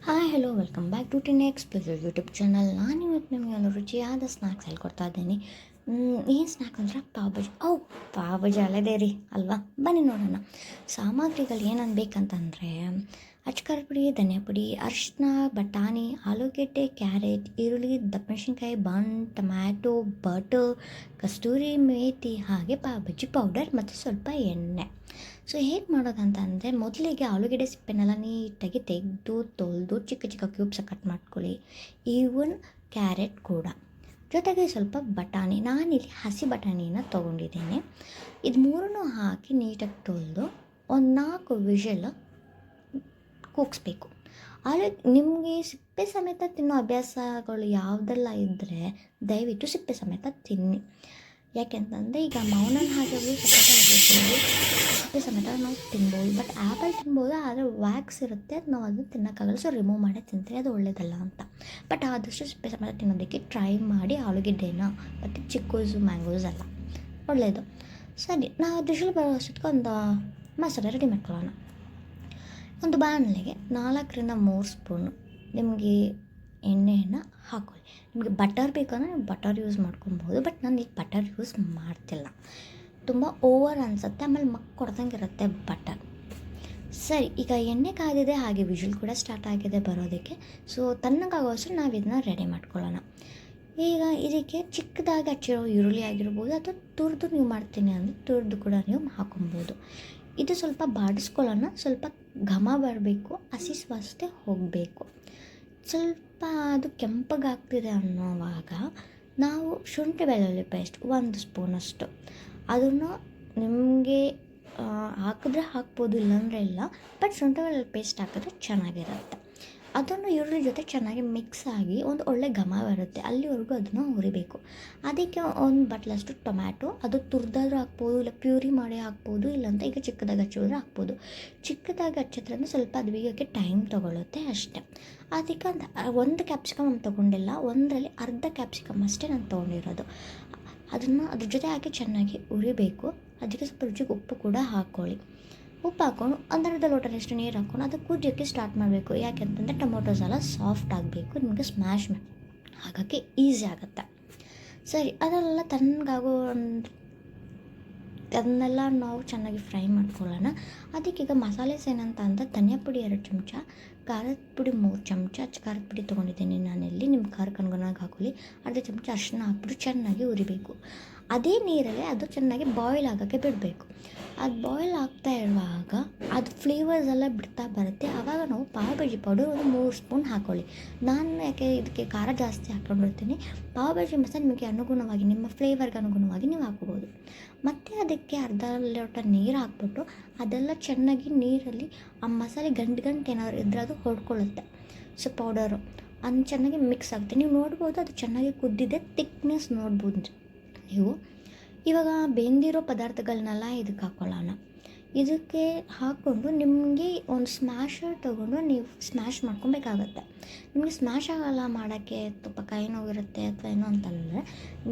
Hi hello welcome back to tin explore YouTube channel. ನಾನು ಇವತ್ತು ನಿಮಗೆ ಒಂದು ರುಚಿಯಾದ ಸ್ನ್ಯಾಕ್ಸ್ ಹೇಳ್ಕೊಡ್ತಾ ಇದ್ದೀನಿ. ಏನು ಸ್ನ್ಯಾಕ್ ಅಂದರೆ ಪಾವ್ ಭಾಜಿ. ಪಾವ್ ಭಾಜಿ ಅಲ್ಲದೇ ರೀ ಅಲ್ವಾ, ಬನ್ನಿ ನೋಡೋಣ. ಸಾಮಗ್ರಿಗಳು ಏನನ್ನು ಬೇಕಂತಂದರೆ ಅಚ್ಕಾರದ ಪುಡಿ, ಧನಿಯಾ ಪುಡಿ, ಅರಿಶಿನ, ಬಟಾಣಿ, ಆಲೂಗೆಡ್ಡೆ, ಕ್ಯಾರೆಟ್, ಈರುಳ್ಳಿ, ದಪ್ಪಮೆಣಸಿನ್ಕಾಯಿ, ಬನ್, ಟೊಮ್ಯಾಟೊ, ಬಟರ್, ಕಸ್ತೂರಿ ಮೇಥಿ, ಹಾಗೆ ಪಾವ್ ಭಾಜಿ ಪೌಡರ್ ಮತ್ತು ಸ್ವಲ್ಪ ಎಣ್ಣೆ. ಸೊ ಹೇಗೆ ಮಾಡೋದಂತಂದರೆ, ಮೊದಲಿಗೆ ಆಲೂಗೆಡ್ಡೆ ಸಿಪ್ಪೆನೆಲ್ಲ ನೀಟಾಗಿ ತೆಗೆದು ತೊಳೆದು ಚಿಕ್ಕ ಚಿಕ್ಕ ಕ್ಯೂಬ್ಸಾಗಿ ಕಟ್ ಮಾಡ್ಕೊಳ್ಳಿ. ಈವನ್ ಕ್ಯಾರೆಟ್ ಕೂಡ, ಜೊತೆಗೆ ಸ್ವಲ್ಪ ಬಟಾಣಿ. ನಾನಿಲ್ಲಿ ಹಸಿ ಬಟಾಣಿನ ತೊಗೊಂಡಿದ್ದೀನಿ. ಇದು ಮೂರನ್ನು ಹಾಕಿ ನೀಟಾಗಿ ತೊಳೆದು ಒಂದು 4 ವಿಷಲ್ ಕೂಗಿಸ್ಬೇಕು. ನಿಮಗೆ ಸಿಪ್ಪೆ ಸಮೇತ ತಿನ್ನೋ ಅಭ್ಯಾಸಗಳು ಯಾವುದೆಲ್ಲ ಇದ್ದರೆ ದಯವಿಟ್ಟು ಸಿಪ್ಪೆ ಸಮೇತ ತಿನ್ನಿ. ಯಾಕೆಂತಂದರೆ ಈಗ ಮೌನನ ಹಾಗಾಗಿ ಸಿಪ್ಪೆ ಸಮೇತ ನಾವು ತಿನ್ಬೋದು. ಬಟ್ ಆ್ಯಪಲ್ ತಿನ್ಬೋದು, ಆದರೆ ವ್ಯಾಕ್ಸ್ ಇರುತ್ತೆ, ಅದು ನಾವು ಅದನ್ನು ತಿನ್ನೋಕ್ಕಾಗಲ್ಲ. ಸೊ ರಿಮೂವ್ ಮಾಡೇ ತಿಂತೀವಿ, ಅದು ಒಳ್ಳೆಯದಲ್ಲ ಅಂತ. ಬಟ್ ಆದಷ್ಟು ಸಿಪ್ಪೆ ಸಮೇತ ತಿನ್ನೋದಕ್ಕೆ ಟ್ರೈ ಮಾಡಿ. ಆಲೂಗೆಡ್ಡೆನ ಮತ್ತು ಚಿಕ್ಕೂಸು ಮ್ಯಾಂಗೋಸ್ ಎಲ್ಲ ಒಳ್ಳೆಯದು. ಸರಿ, ನಾವು ವಿಷಲ್ ಬರೋ ಅಷ್ಟೊತ್ತಿಗೆ ಒಂದು ಮಸಾಲೆ ರೆಡಿ ಮಾಡ್ಕೊಳ್ಳೋಣ. ಒಂದು ಬಾಣಲೆಗೆ 4-3 ಸ್ಪೂನು ನಿಮಗೆ ಎಣ್ಣೆಯನ್ನು ಹಾಕೊಳ್ಳಿ. ನಿಮಗೆ ಬಟರ್ ಬೇಕಂದರೆ ನೀವು ಬಟರ್ ಯೂಸ್ ಮಾಡ್ಕೊಬೋದು. ಬಟ್ ನಾನು ಈಗ ಬಟರ್ ಯೂಸ್ ಮಾಡ್ತಿಲ್ಲ, ತುಂಬ ಓವರ್ ಅನಿಸುತ್ತೆ, ಆಮೇಲೆ ಕೊಡ್ದಂಗೆ ಇರುತ್ತೆ ಬಟರ್. ಸರಿ, ಈಗ ಎಣ್ಣೆ ಕಾದಿದೆ, ಹಾಗೆ ವಿಷಲ್ ಕೂಡ ಸ್ಟಾರ್ಟ್ ಆಗಿದೆ ಬರೋದಕ್ಕೆ. ಸೊ ತಣ್ಣಗಾಗೋಷ್ಟು ನಾವು ಇದನ್ನ ರೆಡಿ ಮಾಡ್ಕೊಳ್ಳೋಣ. ಈಗ ಇದಕ್ಕೆ ಚಿಕ್ಕದಾಗಿ ಹಚ್ಚಿರೋ ಈರುಳ್ಳಿ ಆಗಿರ್ಬೋದು, ಅಥವಾ ತುರಿದು ನೀವು ಮಾಡ್ತೀನಿ ಅಂದರೆ ತುರಿದು ಕೂಡ ನೀವು ಹಾಕೊಬೋದು. ಇದು ಸ್ವಲ್ಪ ಬಾಡಿಸ್ಕೊಳ್ಳೋಣ. ಸ್ವಲ್ಪ ಘಮ ಬರಬೇಕು, ಹಸಿ ವಾಸನೆ ಹೋಗಬೇಕು. ಸ್ವಲ್ಪ ಅದು ಕೆಂಪಗಾಗ್ತಿದೆ ಅನ್ನೋವಾಗ ನಾವು ಶುಂಠಿ ಬೆಳ್ಳುಳ್ಳಿ ಪೇಸ್ಟ್ 1 ಸ್ಪೂನಷ್ಟು ಅದನ್ನು ನಿಮಗೆ ಹಾಕಿದ್ರೆ ಹಾಕ್ಬೋದು, ಇಲ್ಲಾಂದರೆ ಇಲ್ಲ. ಬಟ್ ಶುಂಠಿ ಬೆಳ್ಳುಳ್ಳಿ ಪೇಸ್ಟ್ ಹಾಕಿದ್ರೆ ಚೆನ್ನಾಗಿರುತ್ತೆ. ಅದನ್ನು ಈರುಳ್ಳಿ ಜೊತೆ ಚೆನ್ನಾಗಿ ಮಿಕ್ಸ್ ಆಗಿ ಒಂದು ಒಳ್ಳೆ ಘಮ ಬರುತ್ತೆ, ಅಲ್ಲಿವರೆಗೂ ಅದನ್ನು ಹುರಿಬೇಕು. ಅದಕ್ಕೆ ಒಂದು ಬಟ್ಲಷ್ಟು ಟೊಮ್ಯಾಟೊ, ಅದು ತುರಿದಾದ್ರೂ ಹಾಕ್ಬೋದು, ಇಲ್ಲ ಪ್ಯೂರಿ ಮಾಡಿ ಹಾಕ್ಬೋದು, ಇಲ್ಲಾಂತ ಈಗ ಚಿಕ್ಕದಾಗಿ ಹಚ್ಚಿದ್ರೆ ಹಾಕ್ಬೋದು. ಚಿಕ್ಕದಾಗಿ ಹಚ್ಚಿದ್ರಿಂದ ಸ್ವಲ್ಪ ಅದು ಬೇಯೋಕ್ಕೆ ಟೈಮ್ ತೊಗೊಳುತ್ತೆ ಅಷ್ಟೇ. ಅದಕ್ಕೆ ಒಂದು ಕ್ಯಾಪ್ಸಿಕಮ್ ತೊಗೊಂಡಿಲ್ಲ, ಒಂದರಲ್ಲಿ ಅರ್ಧ ಕ್ಯಾಪ್ಸಿಕಮ್ ಅಷ್ಟೇ ನಾನು ತೊಗೊಂಡಿರೋದು. ಅದನ್ನು ಅದ್ರ ಜೊತೆ ಹಾಕಿ ಚೆನ್ನಾಗಿ ಹುರಿಬೇಕು. ಅದಕ್ಕೆ ಸ್ವಲ್ಪ ರುಚಿಗೆ ಉಪ್ಪು ಕೂಡ ಹಾಕ್ಕೊಳ್ಳಿ. ಉಪ್ಪು ಹಾಕ್ಕೊಂಡು 1/2 ಲೋಟದಷ್ಟು ನೀರು ಹಾಕ್ಕೊಂಡು ಅದು ಕುದಿಯೋಕ್ಕೆ ಸ್ಟಾರ್ಟ್ ಮಾಡಬೇಕು. ಯಾಕೆಂತಂದರೆ ಟೊಮೊಟೊಸ್ ಎಲ್ಲ ಸಾಫ್ಟ್ ಆಗಬೇಕು, ನಿಮಗೆ ಸ್ಮ್ಯಾಶ್ ಹಾಕೋಕ್ಕೆ ಈಸಿ ಆಗುತ್ತೆ. ಸರಿ, ಅದೆಲ್ಲ ತಣ್ಣಗಾಗೋ ಅದನ್ನೆಲ್ಲ ನಾವು ಚೆನ್ನಾಗಿ ಫ್ರೈ ಮಾಡ್ಕೊಳ್ಳೋಣ. ಅದಕ್ಕೀಗ ಮಸಾಲೆಸ್ ಏನಂತ ಅಂದರೆ ಧನಿಯಾ ಪುಡಿ 2 ಚಮಚ, ಖಾರದ ಪುಡಿ 3 ಚಮಚ, ಖಾರದ ಪುಡಿ ತೊಗೊಂಡಿದ್ದೀನಿ ನಾನಿಲ್ಲಿ. ನಿಮ್ಮ ಖಾರಕ್ಕೆ ಅನುಗುಣವಾಗಿ ಹಾಕೊಳ್ಳಿ. ಅರ್ಧ ಚಮಚ ಅರಿಶಿನ ಹಾಕ್ಬಿಟ್ಟು ಚೆನ್ನಾಗಿ ಉರಿಬೇಕು. ಅದೇ ನೀರಲ್ಲೇ ಅದು ಚೆನ್ನಾಗಿ ಬಾಯ್ಲ್ ಆಗೋಕ್ಕೆ ಬಿಡಬೇಕು. ಅದು ಬಾಯ್ಲ್ ಆಗ್ತಾ ಇರುವಾಗ ಅದು ಫ್ಲೇವರ್ಸ್ ಎಲ್ಲ ಬಿಡ್ತಾ ಬರುತ್ತೆ. ಆವಾಗ ನಾವು ಪಾವ್ ಭಾಜಿ ಪೌಡರ್ ಒಂದು 3 ಸ್ಪೂನ್ ಹಾಕ್ಕೊಳ್ಳಿ. ನಾನು ಯಾಕೆ ಇದಕ್ಕೆ ಖಾರ ಜಾಸ್ತಿ ಹಾಕ್ಕೊಂಡಿರ್ತೀನಿ. ಪಾವ್ ಭಾಜಿ ಮಸಾಲೆ ನಿಮಗೆ ಅನುಗುಣವಾಗಿ, ನಿಮ್ಮ ಫ್ಲೇವರ್ಗೆ ಅನುಗುಣವಾಗಿ ನೀವು ಹಾಕ್ಬೋದು. ಮತ್ತು ಅದಕ್ಕೆ ಅರ್ಧ ಲೋಟ ನೀರು ಹಾಕ್ಬಿಟ್ಟು ಅದೆಲ್ಲ ಚೆನ್ನಾಗಿ ನೀರಲ್ಲಿ ಆ ಮಸಾಲೆ ಗಂಟು ಏನಾದ್ರು ಇದ್ದರೆ ಅದು ಹೊಡ್ಕೊಳ್ಳುತ್ತೆ. ಸೊ ಪೌಡರು ಅದು ಚೆನ್ನಾಗಿ ಮಿಕ್ಸ್ ಆಗುತ್ತೆ. ನೀವು ನೋಡ್ಬೋದು, ಅದು ಚೆನ್ನಾಗಿ ಕುದ್ದಿದೆ, ತಿಕ್ನೆಸ್ ನೋಡ್ಬೋದು ನೀವು. ಇವಾಗ ಬೆಂದಿರೋ ಪದಾರ್ಥಗಳನ್ನೆಲ್ಲ ಇದಕ್ಕೆ ಹಾಕ್ಕೊಳ್ಳೋಣ. ಇದಕ್ಕೆ ಹಾಕ್ಕೊಂಡು ನಿಮಗೆ ಒಂದು ಸ್ಮ್ಯಾಶರ್ ತೊಗೊಂಡು ನೀವು ಸ್ಮ್ಯಾಶ್ ಮಾಡ್ಕೊಬೇಕಾಗತ್ತೆ. ನಿಮಗೆ ಸ್ಮ್ಯಾಶ್ ಆಗಲ್ಲ ಮಾಡೋಕ್ಕೆ, ಸ್ವಲ್ಪ ಕೈ ನೋವಿರುತ್ತೆ ಅಥವಾ ಏನೋ ಅಂತಂದರೆ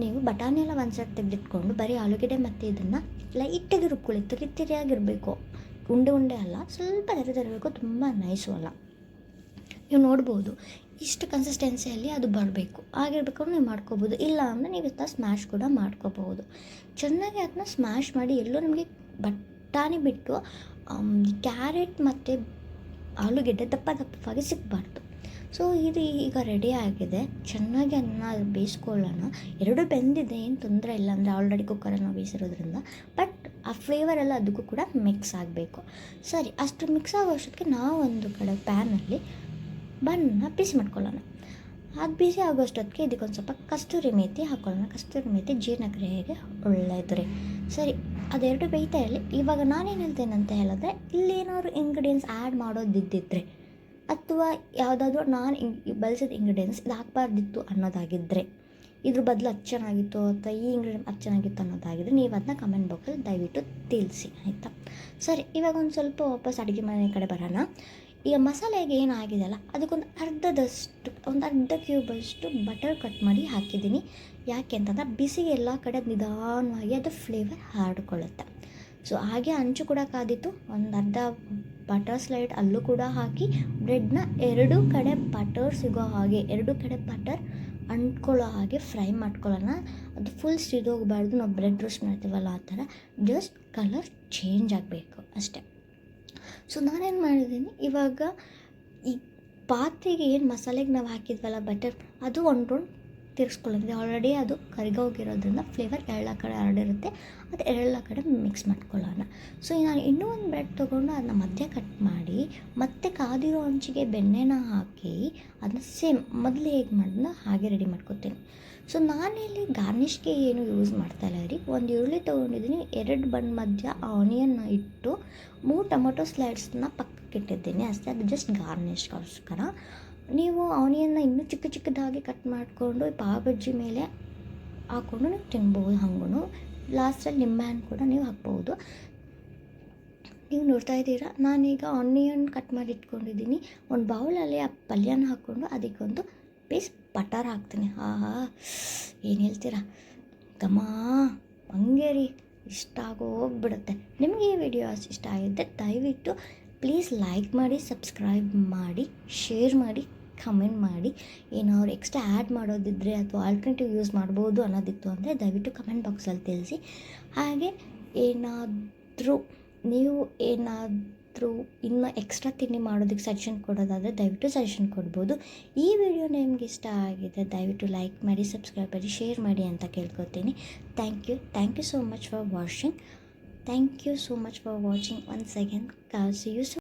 ನೀವು ಬಟಾಣಿ ಎಲ್ಲ ಒಂದು ಸೈಡ್ ತೆಗೆದಿಟ್ಕೊಂಡು ಬರೀ ಆಲೂಗೆಡ್ಡೆ ಮತ್ತು ಇದನ್ನು ಲೈಟಾಗಿ ರುಬ್ಕೊಳ್ಳಿ. ತಿರಿಯಾಗಿರಬೇಕು, ಉಂಡೆ ಅಲ್ಲ, ಸ್ವಲ್ಪ ತೆರೆದಿರಬೇಕು, ತುಂಬ ನೈಸು ಅಲ್ಲ. ನೀವು ನೋಡ್ಬೋದು ಇಷ್ಟು ಕನ್ಸಿಸ್ಟೆನ್ಸಿಯಲ್ಲಿ ಅದು ಬರಬೇಕು. ಆಗಿರ್ಬೇಕಾದ್ರೆ ನೀವು ಮಾಡ್ಕೋಬೋದು, ಇಲ್ಲ ಅಂದರೆ ನೀವು ಇದನ್ನ ಸ್ಮ್ಯಾಶ್ ಕೂಡ ಮಾಡ್ಕೋಬೋದು. ಚೆನ್ನಾಗಿ ಅದನ್ನ ಸ್ಮ್ಯಾಶ್ ಮಾಡಿ. ಎಲ್ಲೂ ನಿಮಗೆ ಬಟಾಣಿ ಬಿಟ್ಟು ಕ್ಯಾರೆಟ್ ಮತ್ತು ಆಲೂಗೆಡ್ಡೆ ದಪ್ಪವಾಗಿ ಸಿಗಬಾರ್ದು. ಸೊ ಇದು ಈಗ ರೆಡಿ ಆಗಿದೆ. ಚೆನ್ನಾಗಿ ಅದನ್ನ ಬೇಯಿಸ್ಕೊಳ್ಳೋಣ. 2 ಬೆಂದಿದೆ, ಏನು ತೊಂದರೆ ಇಲ್ಲ, ಅಂದರೆ ಆಲ್ರೆಡಿ ಕುಕ್ಕರನ್ನು ಬೇಯಿಸಿರೋದ್ರಿಂದ. ಬಟ್ ಆ ಫ್ಲೇವರ್ ಎಲ್ಲ ಅದಕ್ಕೂ ಕೂಡ ಮಿಕ್ಸ್ ಆಗಬೇಕು. ಸರಿ, ಅಷ್ಟು ಮಿಕ್ಸ್ ಆಗೋಷ್ಟಕ್ಕೆ ನಾವು ಒಂದು ಕಡೆ ಪ್ಯಾನಲ್ಲಿ ಬನ್ನ ಬಿಸಿ ಮಾಡ್ಕೊಳ್ಳೋಣ. ಅದು ಬಿಸಿ ಆಗೋಷ್ಟೊತ್ತಿಗೆ ಇದಕ್ಕೊಂದು ಸ್ವಲ್ಪ ಕಸ್ತೂರಿ ಮೇಥಿ ಹಾಕ್ಕೊಳ್ಳೋಣ. ಕಸ್ತೂರಿ ಮೇಥಿ ಜೀರ್ಣಕ್ರಿಯೆಗೆ ಒಳ್ಳೆಯದು ರೀ. ಸರಿ, ಅದೆರಡು ಬೇಯ್ತಾ ಇರಲಿ. ಇವಾಗ ನಾನೇನು ಹೇಳ್ತೇನೆ ಅಂತ ಹೇಳಿದ್ರೆ, ಇಲ್ಲೇನಾದ್ರು ಇಂಗ್ರೀಡಿಯೆಂಟ್ಸ್ ಆ್ಯಡ್ ಮಾಡೋದಿದ್ದಿದ್ರೆ ಅಥವಾ ಯಾವುದಾದ್ರೂ ನಾನು ಬಳಸಿದ ಇಂಗ್ರೀಡಿಯೆಂಟ್ಸ್ ಇದು ಹಾಕ್ಬಾರ್ದಿತ್ತು ಅನ್ನೋದಾಗಿದ್ದರೆ, ಇದ್ರ ಬದಲು ಅದು ಚೆನ್ನಾಗಿತ್ತು ಅಥವಾ ಈ ಇಂಗ್ರೀಡಿಯೆಂಟ್ ಅದು ಚೆನ್ನಾಗಿತ್ತು ಅನ್ನೋದಾಗಿದ್ದರೆ ನೀವು ಅದನ್ನ ಕಮೆಂಟ್ ಬಾಕ್ಸಲ್ಲಿ ದಯವಿಟ್ಟು ತಿಳಿಸಿ, ಆಯಿತಾ? ಸರಿ, ಇವಾಗ ಒಂದು ಸ್ವಲ್ಪ ವಾಪಸ್ ಅಡುಗೆ ಮನೆ ಕಡೆ ಬರೋಣ. ಈಗ ಮಸಾಲೆಗೆ ಏನಾಗಿದೆಯಲ್ಲ ಅದಕ್ಕೊಂದು ಅರ್ಧ ಕ್ಯೂಬಷ್ಟು ಬಟರ್ ಕಟ್ ಮಾಡಿ ಹಾಕಿದ್ದೀನಿ. ಯಾಕೆ ಅಂತಂದರೆ ಬಿಸಿಗೆ ಎಲ್ಲ ಕಡೆ ನಿಧಾನವಾಗಿ ಅದು ಫ್ಲೇವರ್ ಹರಡ್ಕೊಳ್ಳುತ್ತೆ. ಸೊ ಹಾಗೆ ಹಂಚು ಕೂಡ ಕಾದಿತ್ತು. ಒಂದು ಅರ್ಧ ಬಟರ್ ಸ್ಲೈಡ್ ಅಲ್ಲೂ ಕೂಡ ಹಾಕಿ ಬ್ರೆಡ್ನ ಎರಡೂ ಕಡೆ ಬಟರ್ ಸಿಗೋ ಹಾಗೆ, ಎರಡೂ ಕಡೆ ಬಟರ್ ಅಂಟ್ಕೊಳ್ಳೋ ಹಾಗೆ ಫ್ರೈ ಮಾಡ್ಕೊಳ್ಳೋಣ. ಅದು ಫುಲ್ ಸಿದೋಗಬಾರ್ದು, ನಾವು ಬ್ರೆಡ್ ರೋಸ್ಟ್ ಮಾಡ್ತೀವಲ್ಲ ಆ ಥರ, ಜಸ್ಟ್ ಕಲರ್ ಚೇಂಜ್ ಆಗಬೇಕು ಅಷ್ಟೇ. ಸೊ ನಾನೇನು ಮಾಡಿದ್ದೀನಿ, ಇವಾಗ ಈ ಪಾತ್ರೆಗೆ ಏನು ಮಸಾಲೆಗೆ ನಾವು ಹಾಕಿದ್ವಲ್ಲ ಬಟರ್, ಅದು ಒಂದು ರೌಂಡ್ ತಿರ್ಸ್ಕೊಳ್ಳೋದು. ಆಲ್ರೆಡಿ ಅದು ಕರಿಗೋಗಿರೋದ್ರಿಂದ ಫ್ಲೇವರ್ ಎಲ್ಲ ಕಡೆ ಹರಡಿರುತ್ತೆ, ಅದು ಎಲ್ಲ ಕಡೆ ಮಿಕ್ಸ್ ಮಾಡ್ಕೊಳ್ಳೋಣ. ಸೊ ನಾನು ಇನ್ನೂ ಒಂದು ಬ್ರೆಡ್ ತೊಗೊಂಡು ಅದನ್ನ ಮಧ್ಯೆ ಕಟ್ ಮಾಡಿ ಮತ್ತೆ ಕಾದಿರೋ ಹಂಚಿಗೆ ಬೆಣ್ಣೆನ ಹಾಕಿ ಅದನ್ನ ಸೇಮ್ ಮೊದಲು ಹೇಗೆ ಮಾಡಿದ್ನ ಹಾಗೆ ರೆಡಿ ಮಾಡ್ಕೊತೀನಿ. ಸೊ ನಾನಿಲ್ಲಿ ಗಾರ್ನಿಷ್ಗೆ ಏನು ಯೂಸ್ ಮಾಡ್ತಾಯಿಲ್ಲ ರೀ. ಒಂದು ಈರುಳ್ಳಿ ತೊಗೊಂಡಿದ್ದೀನಿ, 2 ಬನ್ ಮಧ್ಯ ಆನಿಯನ್ನ ಇಟ್ಟು 3 ಟೊಮೊಟೊ ಸ್ಲೈಡ್ಸನ್ನ ಪಕ್ಕಕ್ಕೆ ಇಟ್ಟಿದ್ದೀನಿ ಅಷ್ಟೇ. ಅದು ಜಸ್ಟ್ ಗಾರ್ನಿಷ್ಗೋಸ್ಕರ. ನೀವು ಆನಿಯನ್ನ ಇನ್ನೂ ಚಿಕ್ಕ ಚಿಕ್ಕದಾಗಿ ಕಟ್ ಮಾಡಿಕೊಂಡು ಪಾವ್ ಬಜ್ಜಿ ಮೇಲೆ ಹಾಕ್ಕೊಂಡು ನೀವು ತಿನ್ಬೋದು. ಹಾಗೂ ಲಾಸ್ಟಲ್ಲಿ ನಿಂಬೆಹಣ್ಣು ಕೂಡ ನೀವು ಹಾಕ್ಬೋದು. ನೀವು ನೋಡ್ತಾ ಇದ್ದೀರಾ, ನಾನೀಗ ಆನಿಯನ್ ಕಟ್ ಮಾಡಿ ಇಟ್ಕೊಂಡಿದ್ದೀನಿ. ಒಂದು ಬೌಲಲ್ಲಿ ಆ ಪಲ್ಯನ ಹಾಕ್ಕೊಂಡು ಅದಕ್ಕೊಂದು ಪೀಸ್ ಬಟರ್ ಹಾಕ್ತೀನಿ. ಏನು ಹೇಳ್ತೀರಾ, ಘಮ ಹಂಗೆ ರೀ, ಇಷ್ಟ ಆಗೋಗ್ಬಿಡುತ್ತೆ. ನಿಮಗೆ ಈ ವಿಡಿಯೋ ಇಷ್ಟ ಆಗಿದ್ದರೆ ದಯವಿಟ್ಟು ಪ್ಲೀಸ್ ಲೈಕ್ ಮಾಡಿ, ಸಬ್ಸ್ಕ್ರೈಬ್ ಮಾಡಿ, ಶೇರ್ ಮಾಡಿ, ಕಮೆಂಟ್ ಮಾಡಿ. ಏನಾದ್ರು ಎಕ್ಸ್ಟ್ರಾ ಆ್ಯಡ್ ಮಾಡೋದಿದ್ದರೆ ಅಥವಾ ಆಲ್ಟರ್ನೇಟಿವ್ ಯೂಸ್ ಮಾಡ್ಬೋದು ಅನ್ನೋದಿತ್ತು ಅಂದರೆ ದಯವಿಟ್ಟು ಕಮೆಂಟ್ ಬಾಕ್ಸಲ್ಲಿ ತಿಳಿಸಿ. ಹಾಗೆ ನೀವು ಏನಾದರೂ ಇನ್ನೂ ಎಕ್ಸ್ಟ್ರಾ ತಿಂಡಿ ಮಾಡೋದಕ್ಕೆ ಸಜೆಷನ್ ಕೊಡೋದಾದರೆ ದಯವಿಟ್ಟು ಸಜೆಷನ್ ಕೊಡ್ಬೋದು. ಈ ವಿಡಿಯೋ ನಿಮ್ಗೆ ಇಷ್ಟ ಆಗಿದೆ ದಯವಿಟ್ಟು ಲೈಕ್ ಮಾಡಿ, ಸಬ್ಸ್ಕ್ರೈಬ್ ಮಾಡಿ, ಶೇರ್ ಮಾಡಿ ಅಂತ ಕೇಳ್ಕೊತೀನಿ. Thank you so much for watching. Thank you so much for watching once again. See you soon.